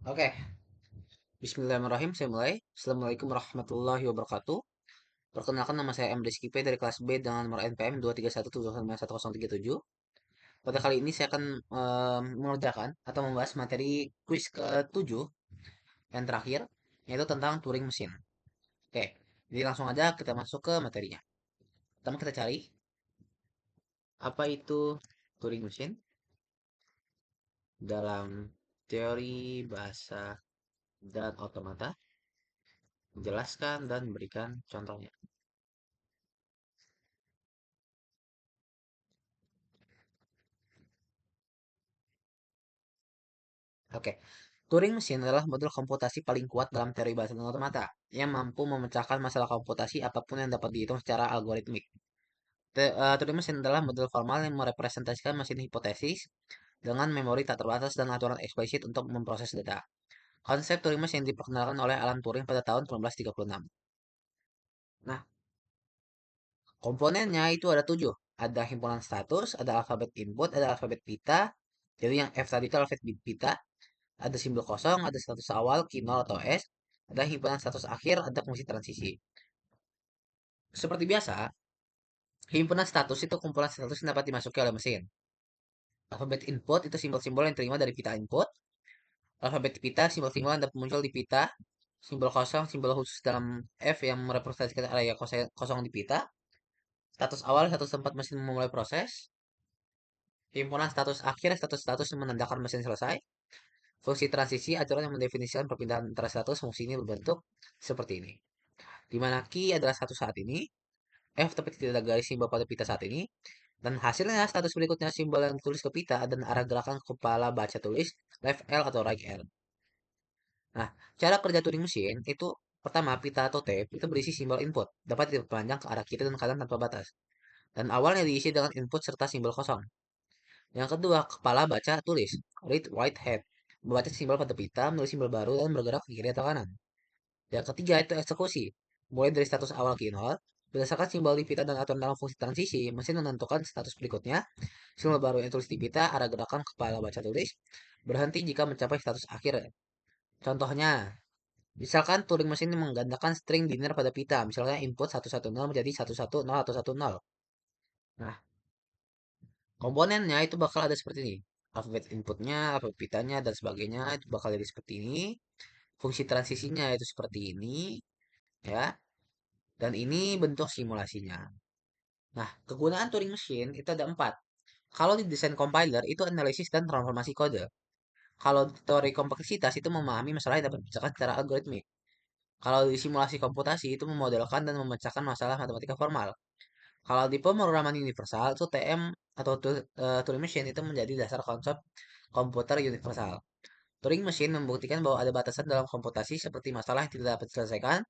Oke, Bismillahirrahmanirrahim. Saya mulai. Assalamualaikum warahmatullahi wabarakatuh. Perkenalkan, nama saya M. Rizky P dari kelas B dengan nomor NPM 231709137. Pada kali ini saya akan mengerjakan atau membahas materi kuis ke-7 yang terakhir, yaitu tentang Turing mesin. Oke, jadi langsung aja kita masuk ke materinya. Pertama kita cari apa itu Turing mesin dalam teori bahasa dan otomata. Menjelaskan dan memberikan contohnya. Oke, Turing mesin adalah model komputasi paling kuat dalam teori bahasa dan otomata yang mampu memecahkan masalah komputasi apapun yang dapat dihitung secara algoritmik. Turing mesin adalah model formal yang merepresentasikan mesin hipotesis dengan memori tak terbatas dan aturan eksplisit untuk memproses data. Konsep Turing mesin diperkenalkan oleh Alan Turing pada tahun 1936. Nah, komponennya itu ada 7. Ada himpunan status, ada alfabet input, ada alfabet pita. Jadi yang F tadi itu alfabet pita. Ada simbol kosong, ada status awal, key 0 atau S, ada himpunan status akhir, ada fungsi transisi. Seperti biasa, himpunan status itu kumpulan status yang dapat dimasuki oleh mesin. Alfabet input itu simbol-simbol yang terima dari pita input. Alfabet pita, simbol-simbol yang dapat muncul di pita. Simbol kosong, simbol khusus dalam F yang merepresentasikan area kosong di pita. Status awal, status tempat mesin memulai proses. Himpunan status akhir, status-status yang menandakan mesin selesai. Fungsi transisi, aturan yang mendefinisikan perpindahan antara status. Fungsi ini berbentuk seperti ini. Di mana key adalah status saat ini, F tapi tidak ada garis simbol pada pita saat ini, dan hasilnya status berikutnya simbol yang ditulis ke pita dan arah gerakan kepala baca tulis left L atau right L. Nah, cara kerja Turing mesin itu pertama pita atau tape itu berisi simbol input, dapat diperpanjang ke arah kiri dan kanan tanpa batas. Dan awalnya diisi dengan input serta simbol kosong. Yang kedua, kepala baca tulis, read write head, membaca simbol pada pita, menulis simbol baru dan bergerak ke kiri atau kanan. Yang ketiga itu eksekusi. Mulai dari status awal ke 0, berdasarkan simbol di pita dan aturan dalam fungsi transisi, mesin menentukan status berikutnya. Simbol baru yang tulis di pita, arah gerakan kepala baca tulis, berhenti jika mencapai status akhir. Contohnya, misalkan Turing mesin menggandakan string linear pada pita, misalnya input 110 menjadi 110 atau 10. Nah, komponennya itu bakal ada seperti ini. Alfabet inputnya, alfabet pitanya, dan sebagainya itu bakal jadi seperti ini. Fungsi transisinya itu seperti ini, ya. Dan ini bentuk simulasinya. Nah, kegunaan Turing Machine itu ada 4. Kalau di desain compiler itu analisis dan transformasi kode. Kalau di teori kompleksitas itu memahami masalah yang dapat dipecahkan secara algoritmik. Kalau di simulasi komputasi itu memodelkan dan memecahkan masalah matematika formal. Kalau di pemrograman universal itu TM atau Turing Machine itu menjadi dasar konsep komputer universal. Turing Machine membuktikan bahwa ada batasan dalam komputasi seperti masalah yang tidak dapat diselesaikan.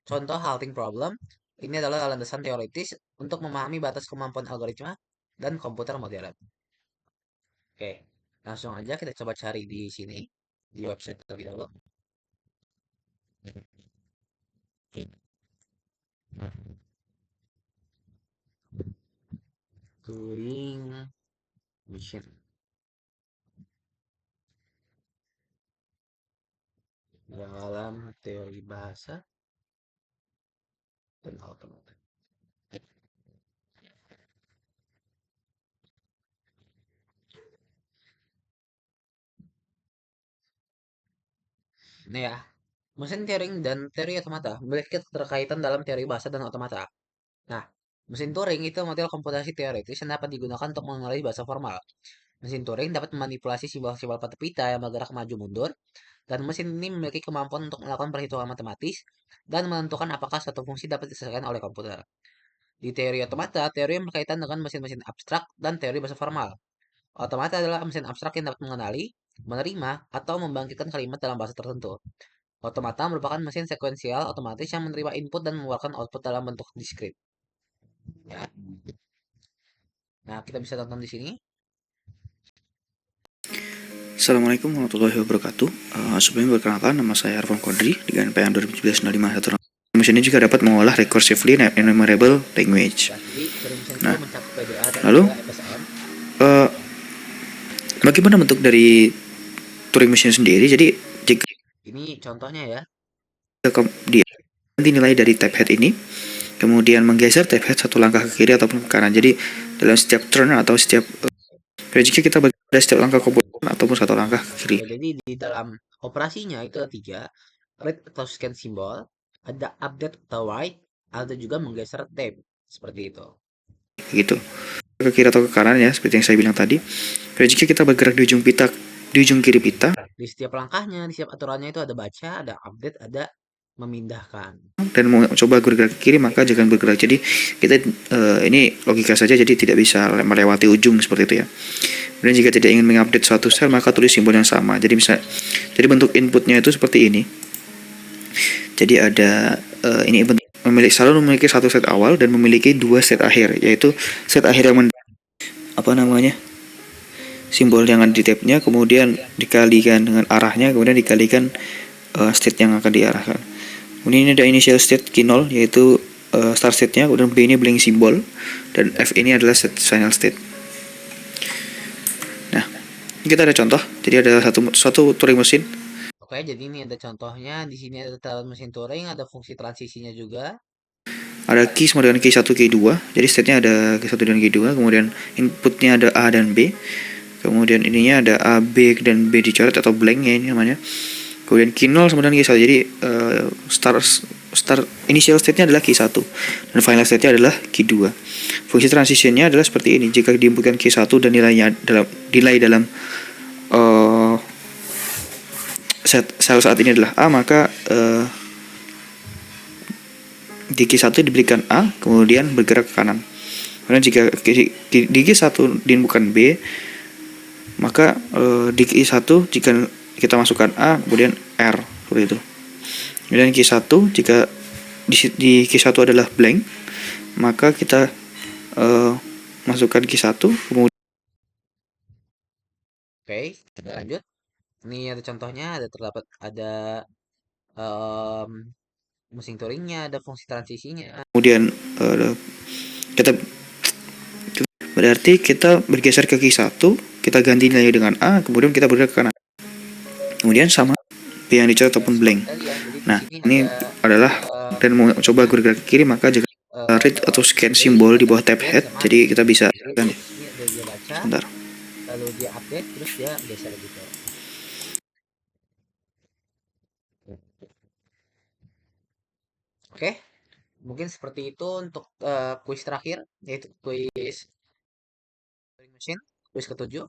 Contoh halting problem, ini adalah landasan teoritis untuk memahami batas kemampuan algoritma dan komputer modern. Oke, langsung aja kita coba cari di sini, di website terlebih dahulu. Turing Machine dalam teori bahasa dan otomatis. Ini ya, mesin Turing dan teori otomata memiliki keterkaitan dalam teori bahasa dan otomata. Nah, mesin Turing itu model komputasi teoritis yang dapat digunakan untuk mengenali bahasa formal. Mesin Turing dapat memanipulasi simbol-simbol pada pita yang bergerak maju mundur, dan mesin ini memiliki kemampuan untuk melakukan perhitungan matematis dan menentukan apakah suatu fungsi dapat diselesaikan oleh komputer. Di teori otomata, teori yang berkaitan dengan mesin-mesin abstrak dan teori bahasa formal. Otomata adalah mesin abstrak yang dapat mengenali, menerima, atau membangkitkan kalimat dalam bahasa tertentu. Otomata merupakan mesin sekuensial otomatis yang menerima input dan mengeluarkan output dalam bentuk diskrit. Ya. Nah, kita bisa tonton di sini. Assalamualaikum warahmatullahi wabarakatuh. Sebelumnya perkenalkan, nama saya Arfan Kodri dengan NPM 2017-0516. Mesin ini juga dapat mengolah recursively enumerable language. Jadi, Turing mesin itu Nah, mencakup PDA dan lalu juga FSM. uh, bagaimana bentuk dari Turing Machine sendiri? Jadi jika Ini contohnya ya. Dia ganti nilai dari tab head ini, kemudian menggeser tab head satu langkah ke kiri ataupun ke kanan. Jadi dalam setiap turn atau setiap jika kita ada setiap langkah komponen ataupun satu langkah ke kiri. Ya, jadi di dalam operasinya itu ada tiga, read atau scan simbol, ada update atau write, ada juga menggeser tab seperti itu. Gitu. Ke kiri atau ke kanan ya, seperti yang saya bilang tadi. Jika kita bergerak di ujung pita, di ujung kiri pita, Di setiap langkahnya, di setiap aturannya itu ada baca, ada update, ada memindahkan. dan mau coba bergerak ke kiri maka jangan bergerak. Jadi kita ini logika saja, jadi tidak bisa melewati ujung seperti itu ya. Dan jika tidak ingin mengupdate suatu sel maka tulis simbol yang sama. Jadi bentuk inputnya itu seperti ini. Jadi ada ini selalu memiliki satu set awal dan memiliki dua set akhir, yaitu set akhir yang apa namanya, simbol yang ada di tabnya, kemudian dikalikan dengan arahnya, kemudian dikalikan state yang akan diarahkan. Kemudian ini ada initial state key 0, yaitu start state-nya, kemudian B ini blank simbol, dan F ini adalah set final state. Nah, kita ada contoh. Jadi ada satu Turing mesin. Oke, jadi ini ada contohnya. Di sini ada talent mesin Turing, ada fungsi transisinya juga. Ada key sama dengan key 1, key 2. Jadi state-nya ada key 1 dan key 2. Kemudian inputnya ada A dan B. Kemudian ininya ada A, B, dan B dicoret atau blank ya ini namanya. Kemudian key 0 sama dengan key 1. Jadi start initial state-nya adalah key 1 dan final state-nya adalah key 2. Fungsi transition-nya adalah seperti ini. Jika diinputkan key 1 dan nilai dalam sel saat ini adalah A, maka di key 1 diberikan A, kemudian bergerak ke kanan. Kemudian jika di key 1 diinputkan B, maka di key 1 jika kita masukkan A, kemudian R, seperti itu. Kemudian key 1 jika di key 1 adalah blank, maka kita masukkan key 1, kemudian Oke, kita lanjut. Ini ada contohnya, ada em, mesin Turingnya, ada fungsi transisinya. kemudian kita berarti kita bergeser ke key 1, kita ganti nilai dengan A, kemudian kita bergerak ke kanan. Kemudian sama B yang dicoret ataupun blank. Jadi di Nah, sini ini ada adalah dan mau coba bergerak ke kiri maka jangan read atau scan simbol di bawah tab head. Jadi kita bisa kan. di sini ada dia baca, Bentar. lalu dia update, terus dia geser gitu. Oke, mungkin seperti itu untuk kuis terakhir, yaitu kuis Turing Machine, kuis ketujuh.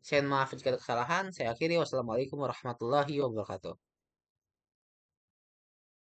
Saya maaf jika ada kesalahan. Saya akhiri. Wassalamualaikum warahmatullahi wabarakatuh.